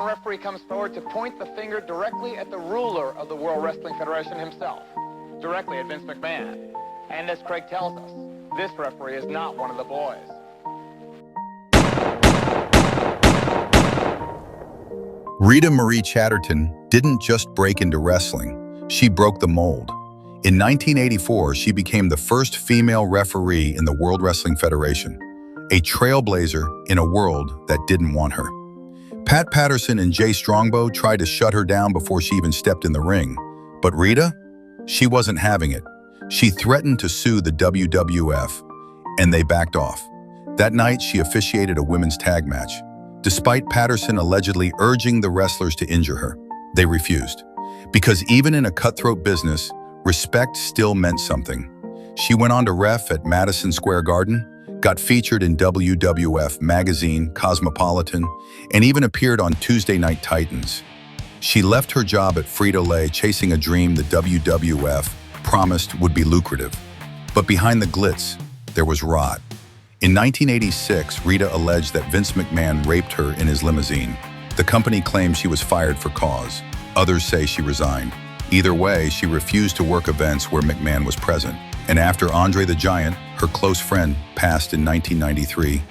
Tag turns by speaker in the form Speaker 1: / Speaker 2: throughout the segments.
Speaker 1: The referee comes forward to point the finger directly at the ruler of the World Wrestling Federation himself, directly at Vince McMahon. And as Craig tells us, this referee is not one of the boys.
Speaker 2: Rita Marie Chatterton didn't just break into wrestling, she broke the mold. In 1984, she became the first female referee in the World Wrestling Federation, a trailblazer in a world that didn't want her. Pat Patterson and Jay Strongbow tried to shut her down before she even stepped in the ring. But Rita? She wasn't having it. She threatened to sue the WWF, and they backed off. That night, she officiated a women's tag match. Despite Patterson allegedly urging the wrestlers to injure her, they refused. Because even in a cutthroat business, respect still meant something. She went on to ref at Madison Square Garden, got featured in WWF Magazine, Cosmopolitan, and even appeared on Tuesday Night Titans. She left her job at Frito-Lay chasing a dream the WWF promised would be lucrative. But behind the glitz, there was rot. In 1986, Rita alleged that Vince McMahon raped her in his limousine. The company claims she was fired for cause. Others say she resigned. Either way, she refused to work events where McMahon was present. And after Andre the Giant, her close friend, passed in 1993,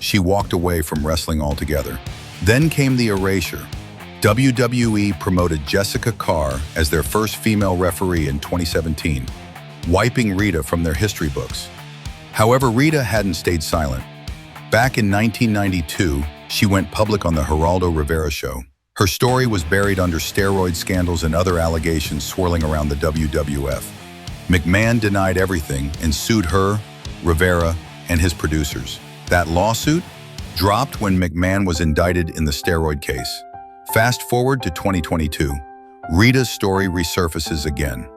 Speaker 2: she walked away from wrestling altogether. Then came the erasure. WWE promoted Jessica Carr as their first female referee in 2017, wiping Rita from their history books. However, Rita hadn't stayed silent. Back in 1992, she went public on the Geraldo Rivera show. Her story was buried under steroid scandals and other allegations swirling around the WWF. McMahon denied everything and sued her, Rivera, and his producers. That lawsuit dropped when McMahon was indicted in the steroid case. Fast forward to 2022, Rita's story resurfaces again.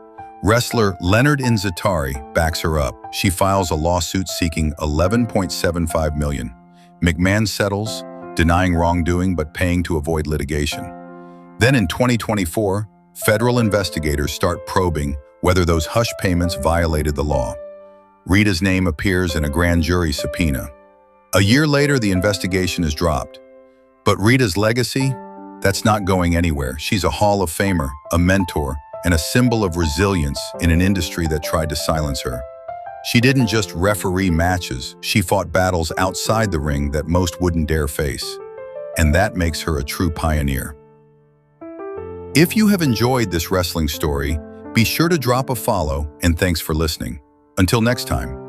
Speaker 2: Wrestler Leonard Inzitari backs her up. She files a lawsuit seeking $11.75 million. McMahon settles, denying wrongdoing but paying to avoid litigation. Then in 2024, federal investigators start probing whether those hush payments violated the law. Rita's name appears in a grand jury subpoena. A year later, the investigation is dropped. But Rita's legacy? That's not going anywhere. She's a Hall of Famer, a mentor, and a symbol of resilience in an industry that tried to silence her. She didn't just referee matches, she fought battles outside the ring that most wouldn't dare face. And that makes her a true pioneer. If you have enjoyed this wrestling story, be sure to drop a follow, and thanks for listening. Until next time.